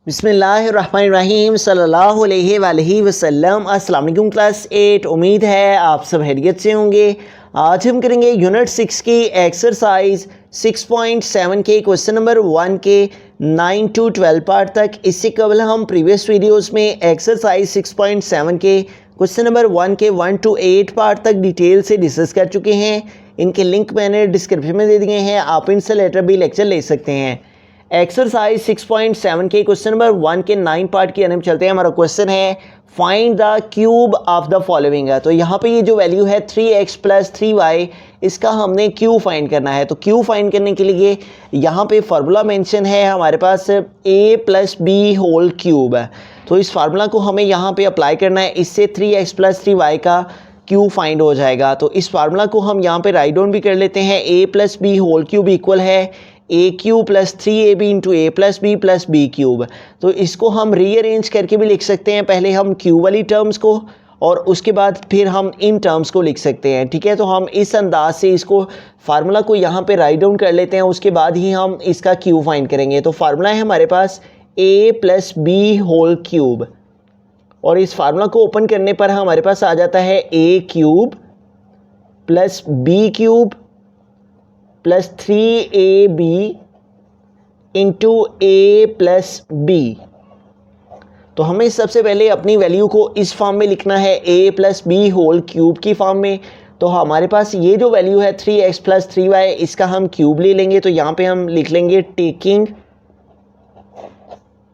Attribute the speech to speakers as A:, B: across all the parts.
A: बिस्मिल्लाहिर्रहमानिर्रहीम सल्लल्लाहु अलैहि वसल्लम। अस्सलाम वालेकुम क्लास 8। उम्मीद है आप सब खैरियत से होंगे। आज हम करेंगे यूनिट 6 की एक्सरसाइज 6.7 के क्वेश्चन नंबर 1 के 9 to 12 पार्ट तक। इससे कबल हम प्रीवियस वीडियोस में एक्सरसाइज 6.7 के क्वेश्चन नंबर 1 के 1 to 8 पार्ट तक डिटेल से डिस्कस कर चुके हैं। इनके लिंक मैंने डिस्क्रिप्शन में दे दिए हैं, आप इनसे लेटर भी लेक्चर ले सकते हैं। एक्सरसाइज 6.7 के क्वेश्चन नंबर 1 के 9 पार्ट की तरफ चलते हैं। हमारा क्वेश्चन है find the cube of the following. तो यहाँ पे ये जो वैल्यू है 3x + 3y, इसका हमने क्यूब फाइंड करना है। तो क्यूब फाइंड करने के लिए यहाँ पे फार्मूला मेंशन है हमारे पास a + b होल क्यूब है। तो इस फार्मूला को हमें यहाँ पे अप्लाई करना है, इससे 3x + 3y का क्यूब फाइंड हो जाएगा। तो इस फार्मूला को हम यहाँ पे राइट डाउन भी कर लेते हैं। a + b whole cube equal है a³ + 3ab × a + b + b³। तो इसको हम रीअरेंज करके भी लिख सकते हैं, पहले हम क्यूब वाली टर्म्स को और उसके बाद फिर हम इन टर्म्स को लिख सकते हैं। ठीक है, तो हम इस अंदाज से इसको फार्मूला को यहाँ पे राइट डाउन कर लेते हैं, उसके बाद ही हम इसका क्यूब फाइंड करेंगे। तो फार्मूला है हमारे पास a + b होल क्यूब, और इस फार्मूला को ओपन करने पर हमारे पास आ जाता है a³ + b³ + 3ab × a + b। तो हमें सबसे पहले अपनी वैल्यू को इस फॉर्म में लिखना है, a + b होल क्यूब की फॉर्म में। तो हमारे पास ये जो वैल्यू है 3x + 3y, इसका हम क्यूब ले लेंगे। तो यहाँ पे हम लिख लेंगे टेकिंग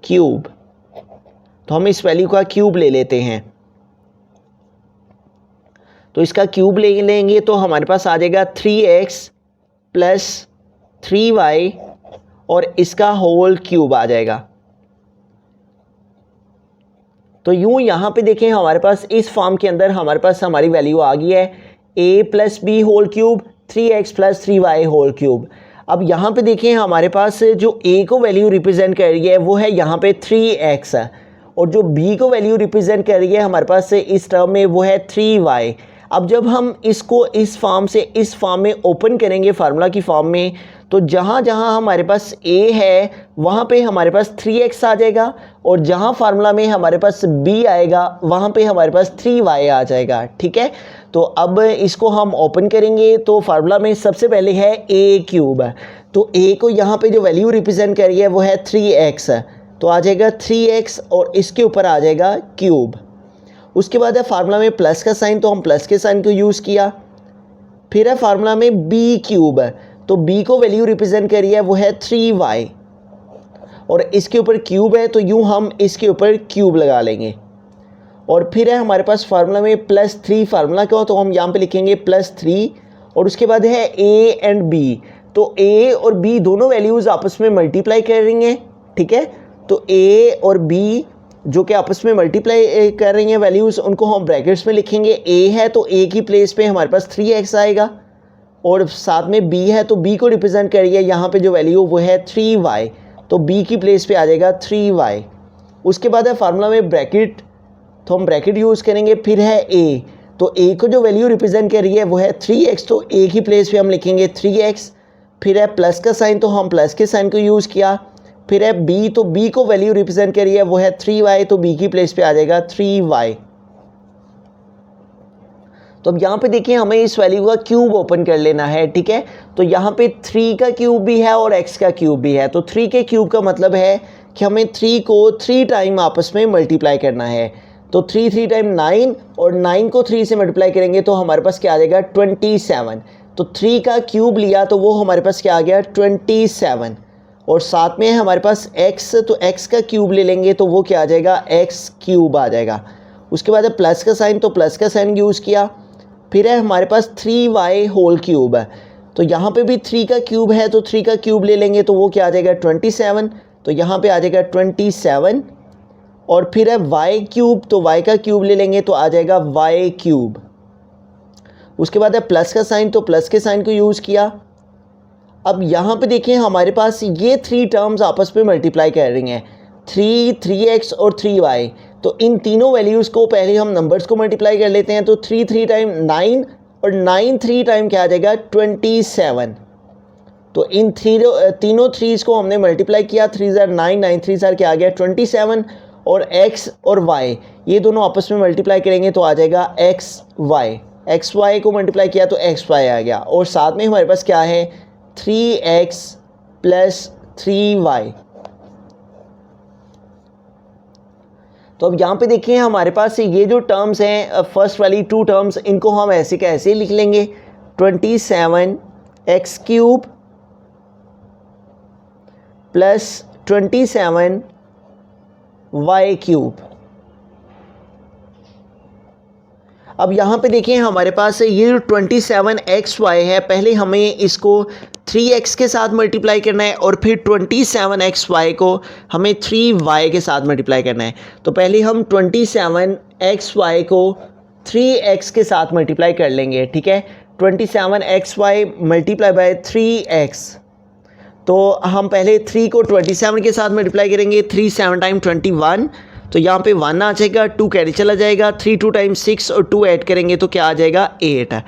A: क्यूब। तो हम इस वैल्यू का क्यूब ले लेते हैं। तो इसका क्यूब ले लेंगे तो हमारे पास आ जाएगा 3x + 3y और इसका होल क्यूब आ जाएगा। तो यूं यहाँ पे देखें, हमारे पास इस फॉर्म के अंदर हमारे पास हमारी वैल्यू आ गई है a + b whole cube 3x + 3y whole cube. अब यहाँ पे देखें, हमारे पास जो a को वैल्यू रिप्रेजेंट कर रही है वो है यहाँ पे 3x है, और जो b को वैल्यू रिप्रेजेंट कर रही है हमारे पास इस टर्म में वो है 3y। अब जब हम इसको इस फॉर्म से इस फॉर्म में ओपन करेंगे फार्मूला की फॉर्म में, तो जहाँ जहाँ हमारे पास a है वहाँ पे हमारे पास 3x आ जाएगा, और जहाँ फार्मूला में हमारे पास b आएगा वहाँ पे हमारे पास 3y आ जाएगा। ठीक है, तो अब इसको हम ओपन करेंगे तो फार्मूला में सबसे पहले है a³। तो a को यहाँ पे जो वैल्यू रिप्रेजेंट कर रही है वो है 3x, तो आ जाएगा 3x और इसके ऊपर आ जाएगा क्यूब। उसके बाद है फार्मूला में प्लस का साइन, तो हम प्लस के साइन को यूज़ किया। फिर है फार्मूला में b³, तो b को वैल्यू रिप्रेजेंट कर रही है वो है 3y, और इसके ऊपर क्यूब है तो यूं हम इसके ऊपर क्यूब लगा लेंगे। और फिर है हमारे पास फार्मूला में +3 फार्मूला का, तो हम यहाँ पे लिखेंगे +3, और उसके बाद है a and b। तो a और b दोनों वैल्यूज़ आपस में मल्टीप्लाई कर रही हैं। ठीक है, तो a और b जो कि आपस में मल्टीप्लाई कर रही हैं वैल्यूज़, उनको हम ब्रैकेट्स में लिखेंगे। a है तो a की प्लेस पे हमारे पास 3x आएगा, और साथ में b है तो b को रिप्रेजेंट करिए यहाँ पे जो वैल्यू वो है 3y, तो b की प्लेस पे आ जाएगा 3y। उसके बाद है फार्मूला में ब्रैकेट, तो हम ब्रैकेट यूज़ करेंगे। फिर है a, तो a को जो वैल्यू रिप्रेजेंट कर रही है वो है 3x, तो a की प्लेस पे हम लिखेंगे 3x। फिर है प्लस का साइन, तो हम प्लस के साइन को यूज़ किया। फिर है b, तो b को वैल्यू रिप्रेजेंट कर रही है वो है 3y, तो b की प्लेस पे आ जाएगा 3y। तो अब यहाँ पे देखिए, हमें इस वैल्यू का क्यूब ओपन कर लेना है। ठीक है, तो यहाँ पे 3 का क्यूब भी है और x का क्यूब भी है। तो 3 के क्यूब का मतलब है कि हमें 3 को 3 टाइम आपस में मल्टीप्लाई करना है। तो 3 3 टाइम 9, और 9 को 3 से मल्टीप्लाई करेंगे तो हमारे पास क्या आ जाएगा 27। तो 3 का क्यूब लिया तो वो हमारे पास क्या आ गया 27, और साथ में हमारे पास x, तो x का क्यूब ले लेंगे तो वो क्या आ जाएगा x³ आ जाएगा। उसके बाद है प्लस का साइन, तो प्लस का साइन यूज़ किया। फिर है हमारे पास 3y होल क्यूब है, तो यहाँ पे भी 3 का क्यूब है, तो 3 का क्यूब ले लेंगे तो वो क्या आ जाएगा 27, तो यहाँ पे आ जाएगा 27। और फिर है y³, तो y का क्यूब ले लेंगे तो आ जाएगा y³। उसके बाद है प्लस का साइन, तो प्लस के साइन को यूज़ किया। अब यहाँ पे देखें, हमारे पास ये 3 टर्म्स आपस में मल्टीप्लाई कर रही हैं, 3, 3x और 3y। तो इन तीनों वैल्यूज़ को पहले हम नंबर्स को मल्टीप्लाई कर लेते हैं। तो 3 3 टाइम 9, और 9 3 टाइम क्या आ जाएगा 27, तो इन तीनों थ्रीज़ को हमने मल्टीप्लाई किया, 3 ज़ार 9, 9 3 ज़ार क्या आ गया 27, और x और y ये दोनों आपस में मल्टीप्लाई करेंगे तो आ जाएगा एक्स वाई को मल्टीप्लाई किया तो एक्स वाई आ गया, और साथ में हमारे पास क्या है 3x प्लस 3y। तो अब यहाँ पे देखिए हमारे पास ये जो टर्म्स हैं फर्स्ट वाली 2 टर्म्स, इनको हम ऐसे का ऐसे लिख लेंगे 27x cube plus 27y cube. अब यहाँ पे देखिए हमारे पास ये 27xy है, पहले हमें इसको 3x के साथ मल्टीप्लाई करना है और फिर 27xy को हमें 3y के साथ मल्टीप्लाई करना है। तो पहले हम 27xy को 3x के साथ मल्टीप्लाई कर लेंगे, ठीक है। 27xy मल्टीप्लाई बाय 3x, तो हम पहले 3 को 27 के साथ मल्टीप्लाई करेंगे, 3 7 टाइम 21, तो यहाँ पे 1 आ जाएगा, 2 कैरी चला जाएगा, 3 2 टाइम 6 और 2 ऐड करेंगे तो क्या आ जाएगा 8।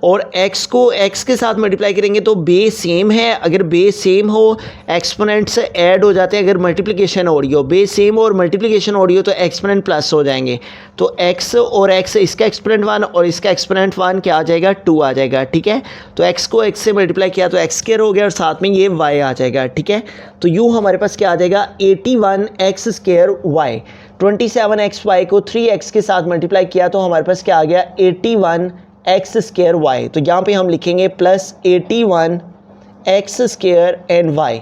A: और x को x के साथ मल्टीप्लाई करेंगे तो बेस सेम है, अगर बेस सेम हो एक्सपोनेंट से ऐड हो जाते हैं, अगर मल्टीप्लिकेशन हो रही हो, बेस सेम हो और मल्टीप्लिकेशन हो रही हो तो एक्सपोनेंट प्लस हो जाएंगे। तो x और x, इसका एक्सपोनेंट 1 और इसका एक्सपोनेंट 1 क्या आ जाएगा 2 आ जाएगा, ठीक है। तो x को x से मल्टीप्लाई किया तो x स्क्वायर हो गया और साथ में ये y आ जाएगा, ठीक है। तो यूँ हमारे पास क्या आ जाएगा 81x स्क्वायर y। 27xy को 3x के साथ मल्टीप्लाई किया तो हमारे पास क्या आ गया 81x स्क्वायर y। तो यहाँ पे हम लिखेंगे plus 81x square and y,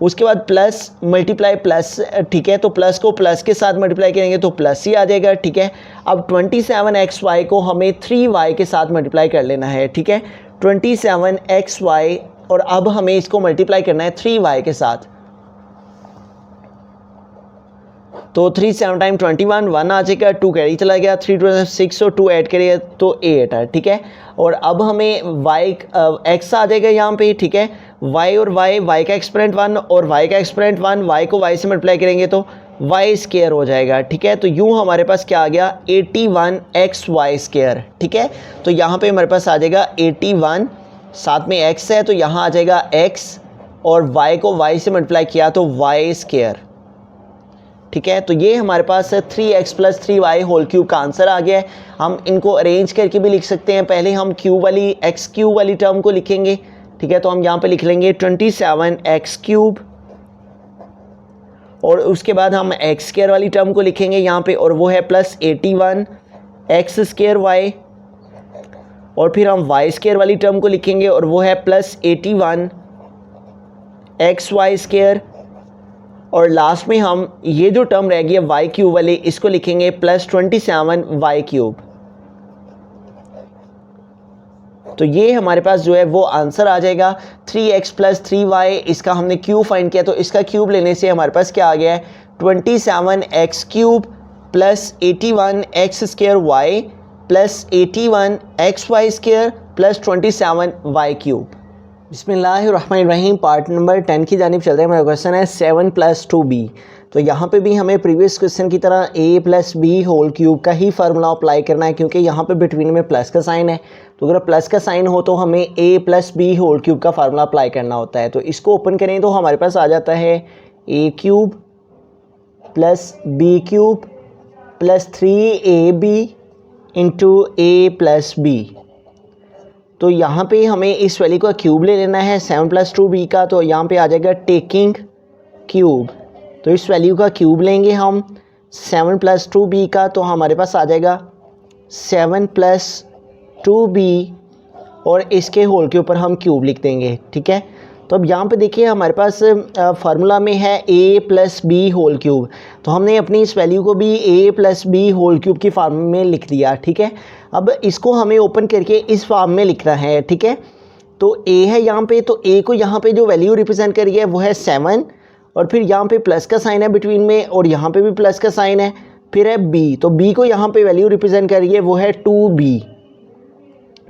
A: उसके बाद प्लस मल्टीप्लाई प्लस, ठीक है। तो प्लस को प्लस के साथ मल्टीप्लाई करेंगे तो प्लस ही आ जाएगा, ठीक है। अब 27xy को हमें 3y के साथ मल्टीप्लाई कर लेना है, ठीक है। 27xy और अब हमें इसको मल्टीप्लाई करना है 3y के साथ, तो 3 7 टाइम 21, 1 आ जाएगा, 2 कैरी चला गया, 3 2 6 और 2 ऐड करिए तो 8 है, ठीक है। और अब हमें x आ जाएगा यहाँ पे, ठीक है। y और y का एक्सपोनेंट 1 और y का एक्सपोनेंट 1, y को y से मल्टीप्लाई करेंगे तो y स्क्वायर हो जाएगा, ठीक है। तो यूँ हमारे पास क्या आ गया 81xy स्क्वायर, ठीक है। तो यहाँ पे हमारे पास आ जाएगा 81, साथ में x है तो यहाँ आ जाएगा x और y को y से मल्टीप्लाई किया तो y स्क्वायर, ठीक है। तो ये हमारे पास 3x plus 3y whole cube का आंसर आ गया है। हम इनको अरेंज करके भी लिख सकते हैं, पहले हम क्यूब वाली x क्यूब वाली टर्म को लिखेंगे, ठीक है। तो हम यहाँ पे लिख लेंगे 27x क्यूब और उसके बाद हम x स्क्वायर वाली टर्म को लिखेंगे यहाँ पे, और वो है प्लस 81x स्क्वायर y, और फिर हम y स्क्वायर वाली टर्म को लिखेंगे और वो है प्लस 81xy स्क्वायर, और लास्ट में हम ये जो टर्म रह गई है y क्यूब वाली, इसको लिखेंगे प्लस 27y क्यूब। तो ये हमारे पास जो है वो आंसर आ जाएगा 3x प्लस 3y। इसका हमने क्यूब फाइंड किया तो इसका क्यूब लेने से हमारे पास क्या आ गया है 27x cube plus 81x square y plus 81xy square plus 27y cube. बिस्मिल्लाहिर्रहमानिर्रहीम। पार्ट नंबर 10 की जानिब चलते हैं। हमारा क्वेश्चन है 7 + 2b। तो यहाँ पे भी हमें प्रीवियस क्वेश्चन की तरह a + b होल क्यूब का ही फार्मूला अप्लाई करना है, क्योंकि यहाँ पे बिटवीन में प्लस का साइन है। तो अगर प्लस का साइन हो तो हमें a + b होल क्यूब का फार्मूला अप्लाई करना होता है। तो इसको ओपन करें तो हमारे पास आ जाता है a cube plus b cube plus 3ab into a + b। तो यहाँ पे हमें इस वैल्यू का क्यूब ले लेना है 7 + 2b का। तो यहाँ पे आ जाएगा टेकिंग क्यूब। तो इस वैल्यू का क्यूब लेंगे हम 7 + 2b का, तो हमारे पास आ जाएगा 7 + 2b और इसके होल के ऊपर हम क्यूब लिख देंगे, ठीक है। तो अब यहाँ पे देखिए हमारे पास फार्मूला में है a + b होल क्यूब, तो हमने अपनी इस वैल्यू को भी a + b होल क्यूब की फॉर्म में लिख दिया, ठीक है। अब इसको हमें ओपन करके इस फॉर्म में लिखना है, ठीक है। तो a है यहाँ पे, तो a को यहाँ पे जो वैल्यू रिप्रेजेंट कर रही है वो है 7, और फिर यहाँ पे प्लस का साइन है बिटवीन में, और यहाँ पे भी प्लस का साइन है। फिर है b, तो b को यहाँ पे वैल्यू रिप्रेजेंट कर रही है वो है 2b,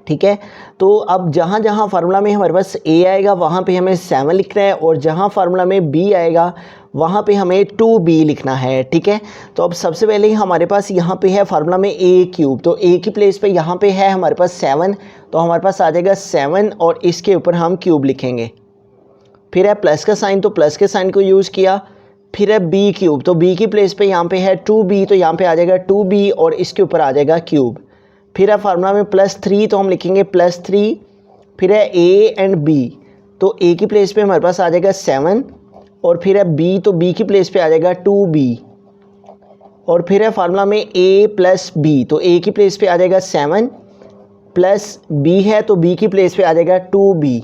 A: ठीक है। तो अब जहाँ जहाँ फार्मूला में हमारे पास a आएगा वहाँ पे हमें 7 लिखना है, और जहाँ फार्मूला में b आएगा वहाँ पे हमें 2b लिखना है, ठीक है। तो अब सबसे पहले ही हमारे पास यहाँ पे है फार्मूला में a क्यूब, तो a की प्लेस पे यहाँ पे है हमारे पास 7, तो हमारे पास आ जाएगा 7 और इसके ऊपर हम क्यूब लिखेंगे, फिर है प्लस का साइन, तो प्लस के साइन को यूज़ किया। फिर है बी क्यूब, तो बी की प्लेस पे यहाँ पे है 2b, तो यहाँ पे आ जाएगा 2b और इसके ऊपर आ जाएगा क्यूब। फिर है फार्मूला में +3, तो हम लिखेंगे +3। फिर है a एंड b, तो a की प्लेस पे हमारे पास आ जाएगा 7 और फिर है b, तो b की प्लेस पे आ जाएगा 2b। और फिर है फार्मूला में a + b, तो a की प्लेस पे आ जाएगा 7 प्लस b है तो b की प्लेस पे आ जाएगा 2b।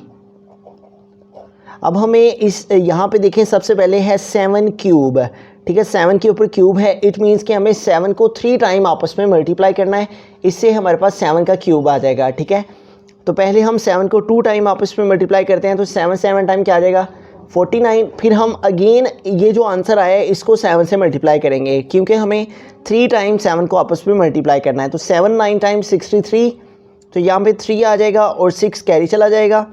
A: अब हमें इस यहाँ पे देखें, सबसे पहले है 7 क्यूब, ठीक है, 7 के ऊपर क्यूब है। इट मीन्स कि हमें 7 को 3 टाइम आपस में मल्टीप्लाई करना है, इससे हमारे पास 7 का क्यूब आ जाएगा, ठीक है। तो पहले हम 7 को 2 टाइम आपस में मल्टीप्लाई करते हैं, तो 7 टाइम क्या आ जाएगा 49। फिर हम अगेन ये जो आंसर आया है इसको 7 से मल्टीप्लाई करेंगे, क्योंकि हमें 3 टाइम 7 को आपस में मल्टीप्लाई करना है। तो 7 9 टाइम्स 63, तो यहाँ पे 3 आ जाएगा और 6 कैरी चला जाएगा।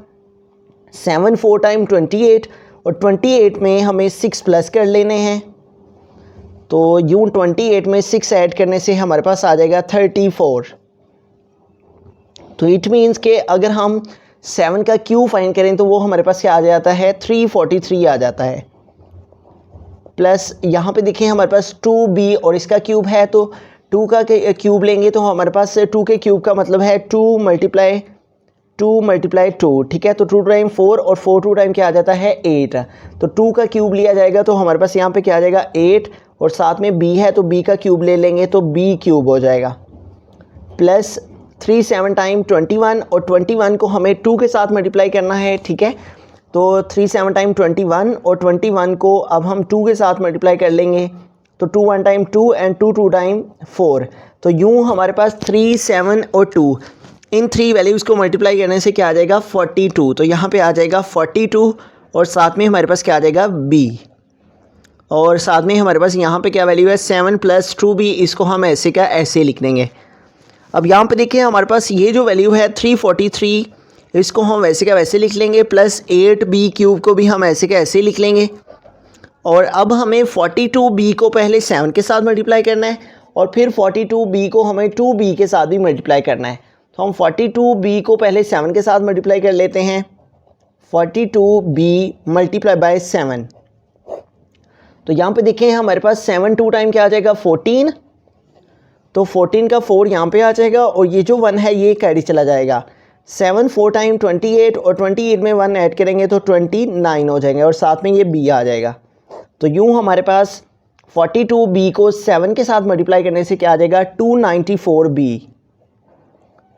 A: 7 4 टाइम 28 और 28 में हमें 6 प्लस कर लेने हैं, तो यूँ 28 में 6 ऐड करने से हमारे पास आ जाएगा 34। तो इट मीन्स कि अगर हम 7 का क्यूब फाइंड करें तो वो हमारे पास क्या आ जाता है 343 आ जाता है। प्लस यहाँ पे देखें हमारे पास 2b और इसका क्यूब है, तो 2 का क्यूब लेंगे तो हमारे पास 2 के क्यूब का मतलब है 2 मल्टीप्लाई 2, ठीक है। तो 2 टाइम 4 और 4 2 टाइम क्या आ जाता है 8, तो 2 का क्यूब लिया जाएगा तो हमारे पास यहाँ पे क्या आ जाएगा 8 और साथ में b है तो b का क्यूब ले लेंगे तो b क्यूब हो जाएगा। प्लस 3 7 टाइम 21 और 21 को हमें 2 के साथ मल्टीप्लाई करना है, ठीक है। तो 3 7 टाइम 21 और 21 को अब हम 2 के साथ मल्टीप्लाई कर लेंगे, तो 2 1 टाइम 2 एंड 2 2 टाइम 4। तो यूँ हमारे पास 3 7 और 2 इन 3 वैल्यूज़ को मल्टीप्लाई करने से क्या आ जाएगा 42। तो यहाँ पे आ जाएगा 42 और साथ में हमारे पास क्या आ जाएगा b, और साथ में हमारे पास यहाँ पे क्या वैल्यू है 7 + 2b, इसको हम ऐसे का ऐसे लिख देंगे। अब यहाँ पे देखिए हमारे पास ये जो वैल्यू है 343, इसको हम वैसे का वैसे लिख लेंगे, प्लस 8b क्यूब को भी हम ऐसे का ऐसे लिख लेंगे। और अब हमें 42b को पहले 7 के साथ मल्टीप्लाई करना है और फिर 42b को हमें 2b के साथ भी मल्टीप्लाई करना है। तो हम 42b को पहले 7 के साथ मल्टीप्लाई कर लेते हैं, 42b मल्टीप्लाई बाय 7। तो यहाँ पे देखें हमारे पास 7 2 टाइम क्या आ जाएगा 14, तो 14 का 4 यहाँ पे आ जाएगा और ये जो 1 है ये कैरी चला जाएगा। 7 4 टाइम 28 और 28 में 1 ऐड करेंगे तो 29 हो जाएंगे और साथ में ये b आ जाएगा। तो यूँ हमारे पास 42b को 7 के साथ मल्टीप्लाई करने से क्या आ जाएगा 294b,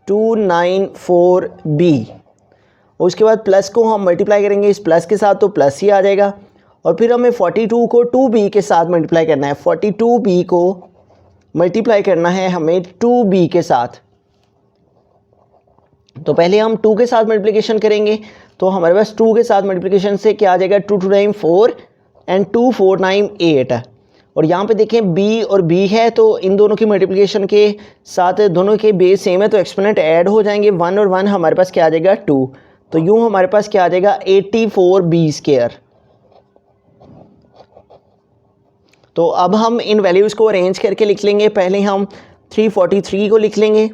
A: 294b। और उसके बाद प्लस को हम मल्टीप्लाई करेंगे इस प्लस के साथ तो प्लस ही आ जाएगा। और फिर हमें 42 को 2b के साथ मल्टीप्लाई करना है, 42b को मल्टीप्लाई करना है हमें 2b के साथ। तो पहले हम 2 के साथ मल्टीप्लिकेशन करेंगे, तो हमारे पास 2 के साथ मल्टीप्लिकेशन से क्या आ जाएगा 2 2 टाइम 4 एंड 2 4 टाइम 8। और यहाँ पे देखें b और b है तो इन दोनों की मल्टीप्लिकेशन के साथ दोनों के बेस सेम है तो एक्सपोनेंट ऐड हो जाएंगे, 1 और 1 हमारे पास क्या आ जाएगा 2। तो यूँ हमारे पास क्या आ जाएगा 84b²। तो अब हम इन वैल्यूज़ को अरेंज करके लिख लेंगे। पहले हम 343 को लिख लेंगे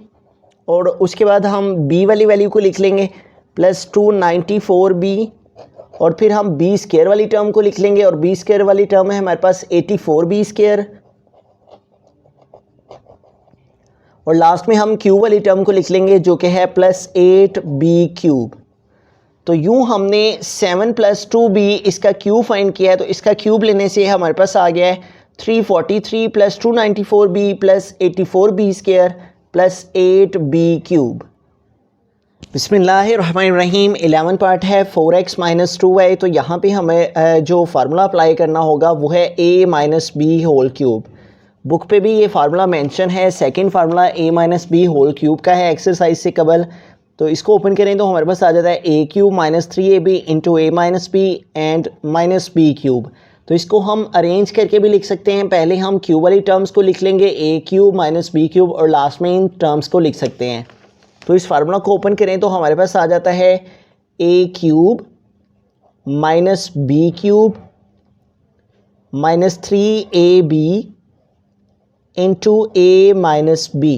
A: और उसके बाद हम b वाली वैल्यू को लिख लेंगे प्लस 294b और फिर हम b² वाली टर्म को लिख लेंगे और b² वाली टर्म है हमारे पास 84b²। और लास्ट में हम q वाली टर्म को लिख लेंगे जो कि है प्लस 8b³। तो यूँ हमने 7 + 2b इसका क्यूब फाइंड किया है, तो इसका क्यूब लेने से हमारे पास आ गया है 343 + 294b + 84b² + 8b³ बिस्मिल्लाहिर्रहमानिर्रहीम। 11 पार्ट है 4x - 2y। तो यहाँ पे हमें जो फार्मूला अप्लाई करना होगा वो है a - b3। बुक पे भी ये फार्मूला मेंशन है। सेकंड फार्मूला a - b3 का है एक्सरसाइज से कबल। तो इसको ओपन करें तो हमारे पास आ जाता है a³ - 3ab × a - b and -b³। तो इसको हम अरेंज करके भी लिख सकते हैं। पहले हम q वाली टर्म्स को लिख लेंगे a³ - b³ और लास्ट में इन टर्म्स को लिख सकते हैं। तो इस फार्मूला को ओपन करें तो हमारे पास आ जाता है a³ - b³ - 3ab × a - b।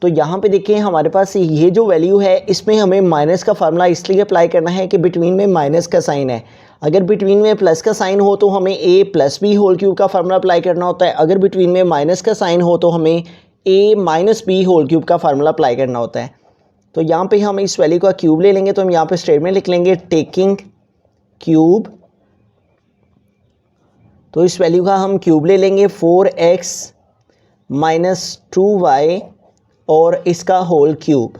A: तो यहाँ पे देखिए हमारे पास ये जो वैल्यू है इसमें हमें माइनस का फार्मूला इसलिए अप्लाई करना है कि बिटवीन में माइनस का साइन है। अगर बिटवीन में प्लस का साइन हो तो हमें a plus B whole cube का फार्मूला अप्लाई करना होता है। अगर बिटवीन में माइनस का साइन हो तो हमें a minus B whole cube का फार्मूला अप्लाई करना होता है। तो यहाँ पे हम इस वैल्यू का क्यूब ले लेंगे, तो हम यहाँ पे स्टेटमेंट लिख लेंगे टेकिंग क्यूब। तो इस वैल्यू का हम क्यूब ले लेंगे 4x माइनस 2y और इसका होल क्यूब।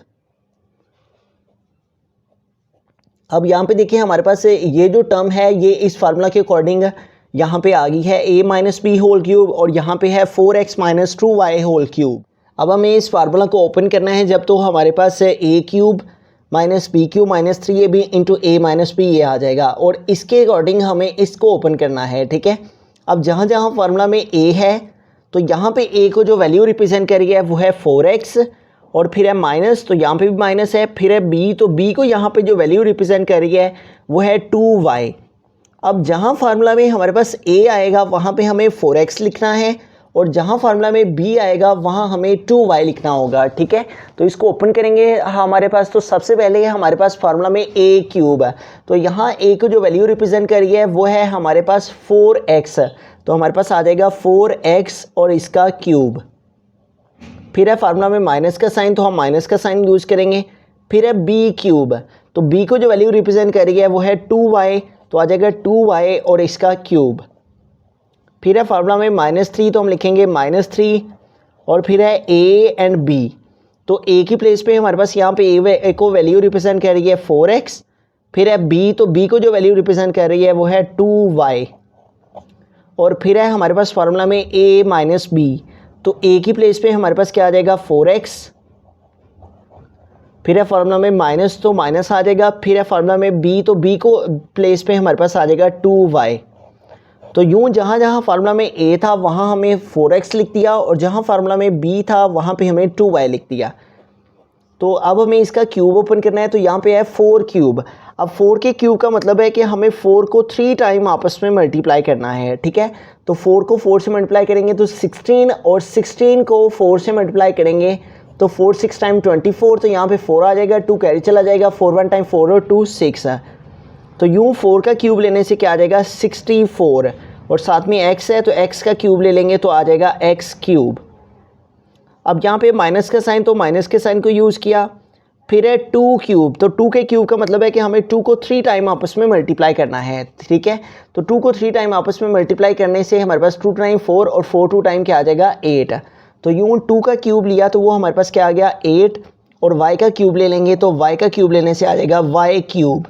A: अब यहाँ पे देखिए हमारे पास ये जो टर्म है ये इस फार्मूला के अकॉर्डिंग यहाँ पे आ गई है a minus B whole cube और यहाँ पे है 4x minus 2y whole cube. अब हमें इस फार्मूला को ओपन करना है जब तो हमारे पास a cube minus B cube minus 3ab into a minus B ये आ जाएगा और इसके अकॉर्डिंग हमें इसको ओपन करना है, ठीक है। अब जहाँ जहाँ फार्मूला में a है तो यहाँ पे a को जो वैल्यू रिप्रेजेंट करी है वो है 4x और फिर है माइनस, तो यहाँ पे भी माइनस है, फिर है b, तो b को यहाँ पे जो वैल्यू रिप्रेजेंट कर रही है वो है 2y। अब जहाँ फार्मूला में हमारे पास a आएगा वहाँ पे हमें 4x लिखना है और जहाँ फार्मूला में b आएगा वहाँ हमें 2y लिखना होगा, ठीक है। तो इसको ओपन करेंगे हमारे पास, तो सबसे पहले हमारे पास फार्मूला में a क्यूब है, तो यहाँ a को जो वैल्यू रिप्रेजेंट कर रही है वो है हमारे पास 4x, तो हमारे पास आ जाएगा 4x और इसका क्यूब। फिर है फार्मूला में माइनस का साइन, तो हम माइनस का साइन यूज़ करेंगे। फिर है b क्यूब, तो b को जो वैल्यू रिप्रेजेंट कर रही है वो है 2y, तो आ जाएगा 2y और इसका क्यूब। फिर है फार्मूला में -3, तो हम लिखेंगे -3 और फिर है a एंड b, तो a की प्लेस पे हमारे पास यहाँ पे a को वैल्यू रिप्रेजेंट कर रही है 4x। फिर है b, तो b को जो वैल्यू रिप्रेजेंट कर रही है वो है 2y और फिर है हमारे पास फार्मूला में a माइनस b, तो a की प्लेस पे हमारे पास क्या आ जाएगा 4x। फिर है फार्मूला में माइनस, तो माइनस आ जाएगा। फिर है फार्मूला में b, तो b को प्लेस पे हमारे पास आ जाएगा 2y। तो यूँ जहाँ जहाँ फार्मूला में a था वहाँ हमें 4x लिख दिया और जहाँ फार्मूला में b था वहाँ पे हमें 2y लिख दिया। तो अब हमें इसका क्यूब ओपन करना है, तो यहाँ पे है 4 क्यूब। अब 4 के क्यूब का मतलब है कि हमें 4 को 3 टाइम आपस में मल्टीप्लाई करना है, ठीक है। तो 4 को 4 से मल्टीप्लाई करेंगे तो 16 और 16 को 4 से मल्टीप्लाई करेंगे तो 4 6 टाइम 24, तो यहाँ पे 4 आ जाएगा, 2 कैरी चला जाएगा, 4 1 टाइम 4 और 2 6 है। तो यूँ 4 का क्यूब लेने से क्या आ जाएगा 64 और साथ में x है तो x का क्यूब ले लेंगे तो आ जाएगा x क्यूब। अब यहाँ पे माइनस का साइन, तो माइनस के साइन को यूज़ किया। फिर है 2 क्यूब, तो 2 के क्यूब का मतलब है कि हमें 2 को 3 टाइम आपस में मल्टीप्लाई करना है, ठीक है। तो 2 को 3 टाइम आपस में मल्टीप्लाई करने से हमारे पास 2 टाइम 4 और 4 2 टाइम क्या आ जाएगा 8। तो यूँ 2 का क्यूब लिया तो वो हमारे पास क्या आ गया 8 और y का क्यूब ले लेंगे तो y का क्यूब लेने से आ जाएगा y क्यूब।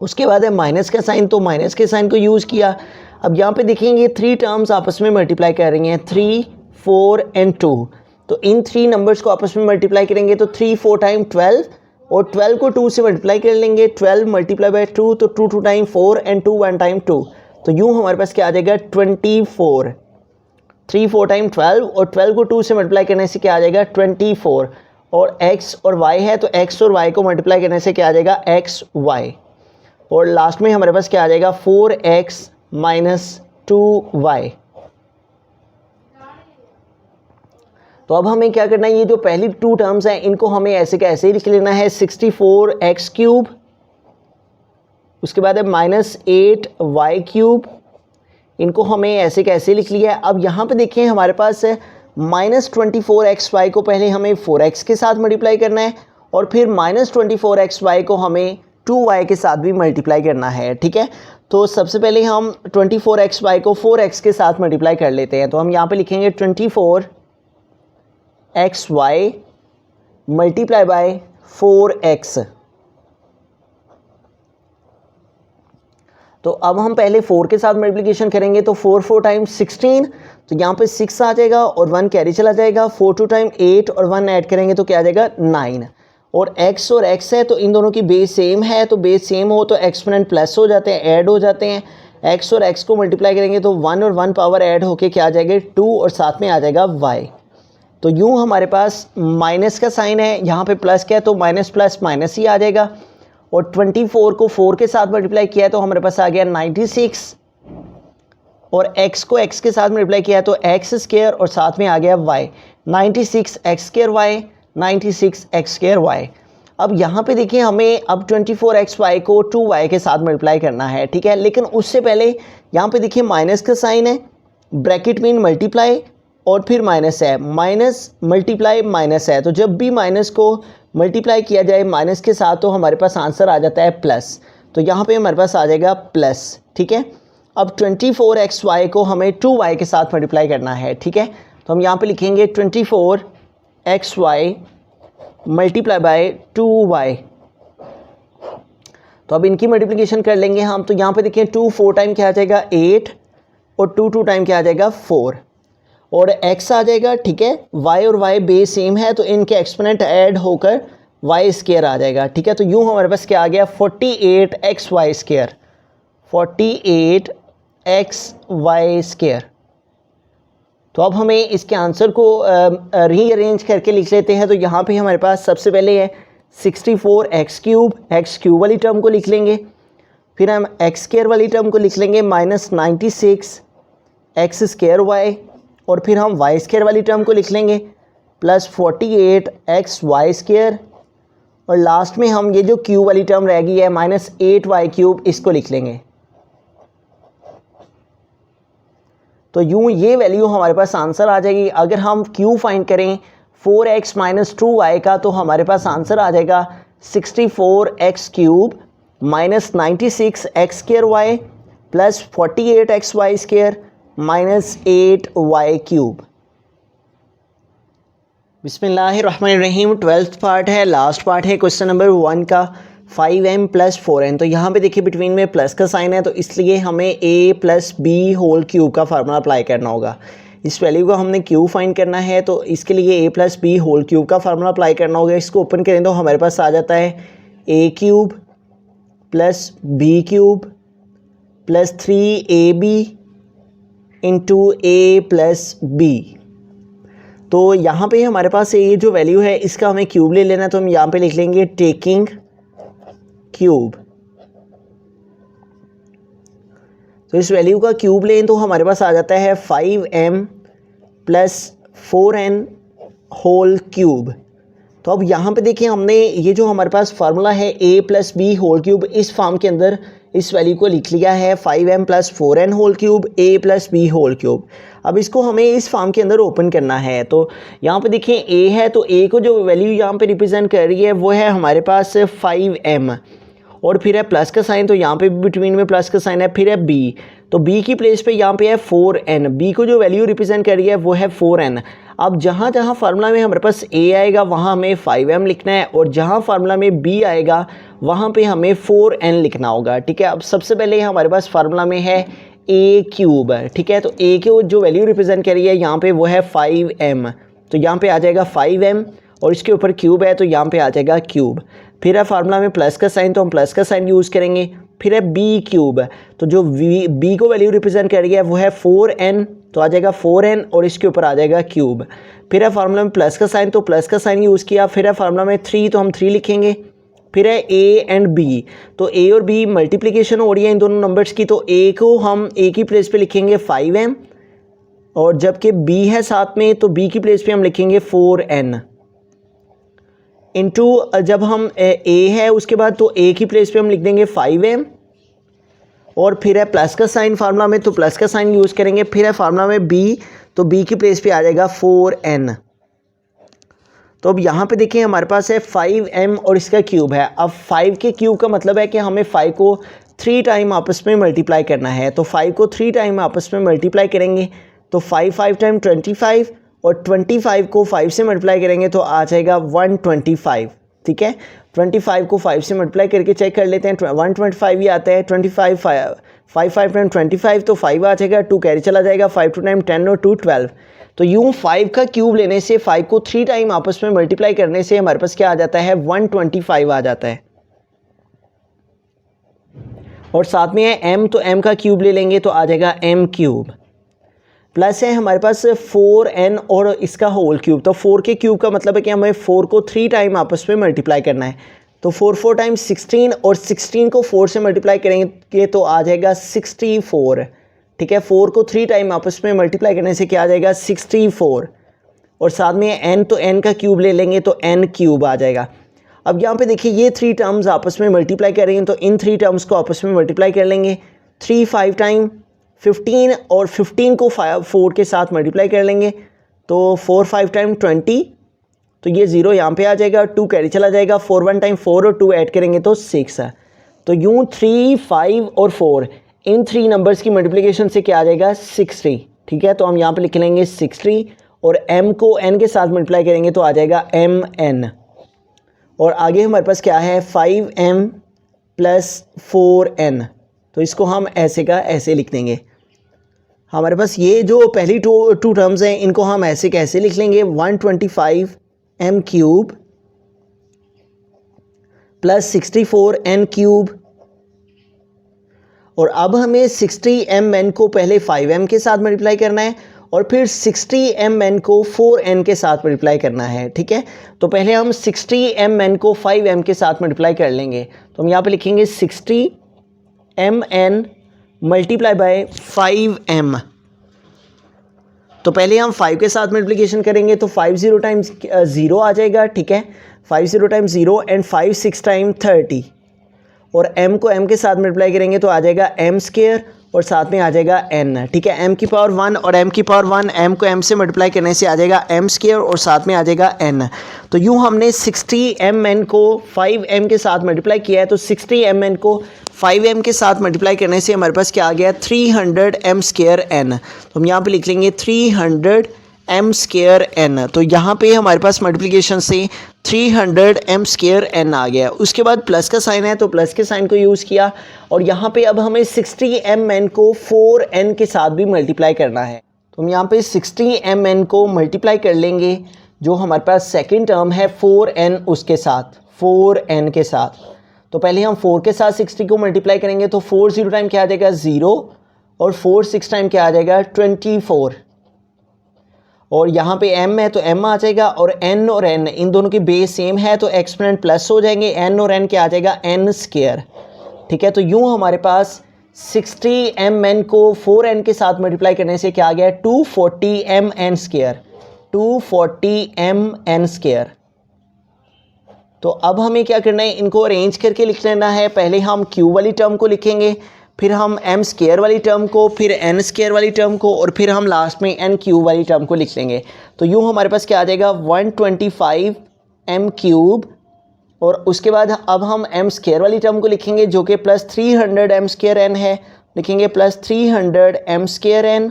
A: उसके बाद है माइनस का साइन, तो माइनस के साइन को यूज़ किया। अब यहाँ पे देखेंगे 3 टर्म्स आपस में मल्टीप्लाई कर रही हैं 3 4 एंड 2, तो इन 3 नंबर्स को आपस में मल्टीप्लाई करेंगे तो 3 4 टाइम 12 और 12 को 2 से मल्टीप्लाई कर लेंगे, 12 मल्टीप्लाई बाय 2 तो 2 2 टाइम 4 एंड 2 1 टाइम 2, तो यूँ हमारे पास क्या आ जाएगा 24। 3 4 टाइम 12 और 12 को 2 से मल्टीप्लाई करने से क्या आ जाएगा 24 और x और y है तो x और y को मल्टीप्लाई करने से क्या आ जाएगा x y और लास्ट में हमारे पास क्या आ जाएगा 4x माइनस 2y। तो अब हमें क्या करना है, ये जो पहली 2 टर्म्स हैं इनको हमें ऐसे का ऐसे ही लिख लेना है 64x क्यूब, उसके बाद है -8y क्यूब, इनको हमें ऐसे का ऐसे लिख लिया है। अब यहाँ पे देखें हमारे पास है -24xy को पहले हमें 4x के साथ मल्टीप्लाई करना है और फिर -24xy को हमें 2y के साथ भी मल्टीप्लाई करना है, ठीक है। तो सबसे पहले हम 24xy को 4x के साथ मल्टीप्लाई कर लेते हैं, तो हम यहाँ पे लिखेंगे 24xy मल्टीप्लाई बाय 4x। तो अब हम पहले 4 के साथ मल्टीप्लिकेशन करेंगे तो 4 4 टाइम 16, तो यहाँ पे 6 आ जाएगा और 1 कैरी चला जाएगा, 4 2 टाइम 8 और 1 ऐड करेंगे तो क्या आ जाएगा 9 और x है तो इन दोनों की बेस सेम है, तो बेस सेम हो तो एक्सपोनेंट प्लस हो जाते हैं, ऐड हो जाते हैं। x और x को मल्टीप्लाई करेंगे तो 1 और 1 पावर ऐड होके क्या आ जाएगा 2 और साथ में आ जाएगा y। तो यूँ हमारे पास माइनस का साइन है, यहाँ पे प्लस क्या है तो माइनस प्लस माइनस ही आ जाएगा और 24 को 4 के साथ मल्टीप्लाई किया है तो हमारे पास आ गया 96 और x को x के साथ मल्टीप्लाई किया तो एक्स स्क्वायर और साथ में आ गया y, 96 X square Y, 96 X square Y. अब यहाँ पे देखिए हमें अब 24xy को 2y के साथ मल्टीप्लाई करना है, ठीक है। लेकिन उससे पहले यहाँ पे देखिए माइनस का साइन है, ब्रैकेट में मल्टीप्लाई और फिर माइनस है, माइनस मल्टीप्लाई माइनस है, तो जब भी माइनस को मल्टीप्लाई किया जाए माइनस के साथ तो हमारे पास आंसर आ जाता है प्लस, तो यहाँ पे हमारे पास आ जाएगा प्लस, ठीक है। अब 24xy को हमें 2y के साथ मल्टीप्लाई करना है, ठीक है। तो हम यहाँ पे लिखेंगे 24xy मल्टीप्लाई बाय 2y। तो अब इनकी मल्टीप्लिकेशन कर लेंगे हम, तो यहाँ पे देखिए 2 4 टाइम क्या आ जाएगा 8 और 2 2 टाइम क्या आ जाएगा 4 और x आ जाएगा, ठीक है। y और y बेस सेम है तो इनके एक्सपोनेंट ऐड होकर y स्क्वायर आ जाएगा, ठीक है। तो यूँ हमारे पास क्या आ गया 48xy स्क्वायर, 48xy स्क्वायर। तो अब हमें इसके आंसर को रीअरेंज करके लिख लेते हैं। तो यहाँ पे हमारे पास सबसे पहले है 64x³ एक्स क्यूब वाली टर्म को लिख लेंगे, फिर हम एक्स स्क्वायर वाली टर्म को लिख लेंगे -96 एक्स स्क्वायर वाई, और फिर हम वाई स्क्वायर वाली टर्म को लिख लेंगे प्लस 48xy स्क्वायर, और लास्ट में हम ये जो क्यूब वाली टर्म रह गई है -8y³, इसको लिख लेंगे। तो यूँ ये वैल्यू हमारे पास आंसर आ जाएगी। अगर हम क्यू फाइंड करें 4x - 2y का तो हमारे पास आंसर आ जाएगा 64x³ -96 X square Y plus 48xy square -8y³। बिस्मिल्लाहिर्रहमानिर्रहीम। 12th पार्ट है, लास्ट पार्ट है क्वेश्चन नंबर 1 का, 5m + 4n। तो यहाँ पे देखिए बिटवीन में प्लस का साइन है तो इसलिए हमें a + b होल क्यूब का फार्मूला अप्लाई करना होगा। इस वैल्यू को हमने क्यू फाइंड करना है तो इसके लिए a + b होल क्यूब का फार्मूला अप्लाई करना होगा। इसको ओपन करें तो हमारे पास आ जाता है a³ + b³ + 3ab × a + b। तो यहाँ पे हमारे पास ये जो वैल्यू है इसका हमें क्यूब ले लेना है, तो हम यहाँ पे लिख लेंगे टेकिंग क्यूब। तो इस वैल्यू का क्यूब लें तो हमारे पास आ जाता है 5m + 4n होल क्यूब। तो अब यहाँ पे देखिए हमने ये जो हमारे पास फार्मूला है a + b होल क्यूब, इस फॉर्म के अंदर इस वैल्यू को लिख लिया है 5m + 4n whole cube a + b whole cube. अब इसको हमें इस फॉर्म के अंदर ओपन करना है। तो यहाँ पे देखिए a है तो a को जो वैल्यू यहाँ पे रिप्रेजेंट कर रही है वो है हमारे पास 5m, और फिर है प्लस का साइन, तो यहाँ पे बिटवीन में प्लस का साइन है, फिर है b, तो b की प्लेस पे यहाँ पे है 4n, b को जो वैल्यू रिप्रेजेंट कर रही है वो है 4n। अब जहाँ जहाँ फार्मूला में हमारे पास a आएगा वहाँ हमें 5m लिखना है, और जहाँ फार्मूला में b आएगा वहाँ पे हमें 4n लिखना होगा, ठीक है। अब सबसे पहले हमारे पास फार्मूला में है a³, ठीक है। तो a की जो वैल्यू रिप्रेजेंट कर रही है यहाँ पे वो है 5m, तो यहाँ पे आ जाएगा 5m, और इसके ऊपर क्यूब है तो यहाँ पे आ जाएगा क्यूब। फिर है फार्मूला में प्लस का साइन तो हम प्लस का साइन यूज़ करेंगे, फिर है b³, तो जो b को वैल्यू रिप्रेजेंट कर रही है वो है 4n, तो आ जाएगा 4n और इसके ऊपर आ जाएगा क्यूब। फिर है फार्मूला में प्लस का साइन तो प्लस का साइन यूज़ किया, फिर है फार्मूला में 3 तो हम 3 लिखेंगे, फिर है a एंड b, तो a और b मल्टीप्लिकेशन हो रही है इन दोनों नंबर्स की, तो a को हम a की प्लेस पे लिखेंगे 5m, और जबकि b है साथ में तो b की प्लेस पे हम लिखेंगे 4n इंटू, जब हम a है उसके बाद तो a की प्लेस पे हम लिख देंगे 5m, और फिर है प्लस का साइन फार्मूला में तो प्लस का साइन यूज़ करेंगे, फिर है फार्मूला में b तो b की प्लेस पे आ जाएगा 4n। तो अब यहाँ पे देखिए हमारे पास है 5m और इसका क्यूब है। अब 5 के क्यूब का मतलब है कि हमें 5 को 3 टाइम आपस में मल्टीप्लाई करना है, तो 5 को 3 टाइम आपस में मल्टीप्लाई करेंगे तो 5 5 टाइम 25, और 25 को 5 से मल्टीप्लाई करेंगे तो आ जाएगा 125, ठीक है। 25 को 5 से मल्टीप्लाई करके चेक कर लेते हैं, 125 ही आता है। 25 5 टाइम 25 तो 5 आ जाएगा, 2 कैरी चला जाएगा, 5 2 टाइम 10 और 2 12। तो यूँ 5 का क्यूब लेने से 5 को 3 टाइम आपस में मल्टीप्लाई करने से हमारे पास क्या आ जाता है 125 आ जाता है, और साथ में है m, तो m का क्यूब ले लेंगे तो आ जाएगा m³, प्लस है हमारे पास 4n और इसका होल क्यूब। तो 4 के क्यूब का मतलब है कि हमें 4 को 3 टाइम आपस में मल्टीप्लाई करना है, तो 4 4 टाइम 16, और 16 को 4 से मल्टीप्लाई करेंगे तो आ जाएगा 64, ठीक है। 4 को 3 टाइम आपस में मल्टीप्लाई करने से क्या आ जाएगा 64, और साथ में n तो n का क्यूब ले लेंगे तो n क्यूब आ जाएगा। अब यहाँ पे देखिए ये 3 टर्म्स आपस में मल्टीप्लाई करेंगे तो इन 3 टर्म्स को आपस में मल्टीप्लाई कर लेंगे। 3 5 टाइम 15 और 15 को 4 के साथ मल्टीप्लाई कर लेंगे तो 4 5 टाइम 20, तो ये 0 यहाँ पे आ जाएगा, 2 कैरी चला जाएगा, 4 1 टाइम 4 और 2 ऐड करेंगे तो 6 है। तो यूँ 3 5 और 4 इन 3 नंबर्स की मल्टीप्लिकेशन से क्या आ जाएगा 60, ठीक है। तो हम यहाँ पे लिख लेंगे 60 और m को n के साथ मल्टीप्लाई करेंगे तो आ जाएगा mn, और आगे हमारे पास क्या है 5m प्लस 4n, तो इसको हम ऐसे का ऐसे लिख देंगे। हमारे पास ये जो पहली टू टर्म्स हैं इनको हम ऐसे कैसे लिख लेंगे 125m cube plus 64n cube, और अब हमें 60mn को पहले 5m के साथ मल्टीप्लाई करना है और फिर 60mn को 4n के साथ मल्टीप्लाई करना है, ठीक है। तो पहले हम 60mn को 5m के साथ मल्टीप्लाई कर लेंगे, तो हम यहाँ पे लिखेंगे 60mn मल्टीप्लाई बाय 5m। तो पहले हम 5 के साथ मल्टीप्लिकेशन करेंगे तो 5 0 टाइम्स 0 आ जाएगा, ठीक है। 5 0 टाइम्स 0 एंड 5 6 टाइम 30, और m को m के साथ मल्टीप्लाई करेंगे तो आ जाएगा m स्क्वायर और साथ में आ जाएगा n, ठीक है। m की पावर 1 और m की पावर 1, m को m से मल्टीप्लाई करने से आ जाएगा m स्क्वायर और साथ में आ जाएगा n। तो यूँ हमने 60mn को 5m के साथ मल्टीप्लाई किया है, तो 60mn को 5m के साथ मल्टीप्लाई करने से हमारे पास क्या आ गया 300m स्क्वायर n। तो हम यहाँ पे लिख लेंगे 300m स्क्वायर n। तो यहाँ पे हमारे पास मल्टीप्लिकेशन से 300m स्क्वायर n आ गया। उसके बाद प्लस का साइन है तो प्लस के साइन को यूज़ किया, और यहाँ पे अब हमें 60mn को 4n के साथ भी मल्टीप्लाई करना है। तो हम यहाँ पे 60mn को मल्टीप्लाई कर लेंगे, जो हमारे पास सेकंड टर्म है 4n उसके साथ, 4n के साथ। तो पहले हम 4 के साथ 60 को मल्टीप्लाई करेंगे तो 4 0 टाइम क्या आ जाएगा 0, और 4 6 टाइम क्या आ जाएगा 24, और यहाँ पे m है तो m आ जाएगा, और n और n इन दोनों की बेस सेम है तो एक्सपोनेंट प्लस हो जाएंगे, n और n क्या आ जाएगा n स्क्वायर, ठीक है। तो यूँ हमारे पास 60mn को 4n के साथ मल्टीप्लाई करने से क्या आ गया 240mn स्क्वायर, 240mn स्क्वायर। तो अब हमें क्या करना है, इनको अरेंज करके लिख लेना है। पहले हम क्यूब वाली टर्म को लिखेंगे, फिर हम m स्क्वायर वाली टर्म को, फिर n स्क्वायर वाली टर्म को, और फिर हम लास्ट में n क्यूब वाली टर्म को लिख लेंगे। तो यूँ हमारे पास क्या आ जाएगा 125m क्यूब, और उसके बाद अब हम m स्क्वायर वाली टर्म को लिखेंगे जो कि प्लस 300m स्क्वायर n है, लिखेंगे प्लस 300m स्क्वायर n,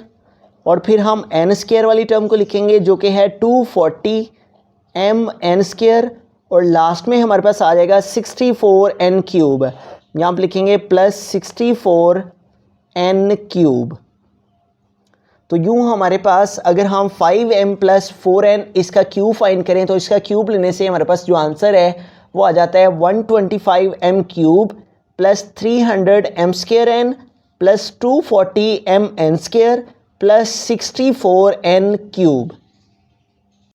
A: और फिर हम n स्क्वायर वाली टर्म को लिखेंगे जो कि है 240mn स्क्वायर, और लास्ट में हमारे पास आ जाएगा 64n क्यूब, यहाँ पर लिखेंगे प्लस 64n क्यूब। तो यूँ हमारे पास अगर हम 5m प्लस 4n इसका क्यूब फाइंड करें तो इसका क्यूब लेने से हमारे पास जो आंसर है वो आ जाता है 125m cube plus 300m square n plus 240mn square plus 64n cube.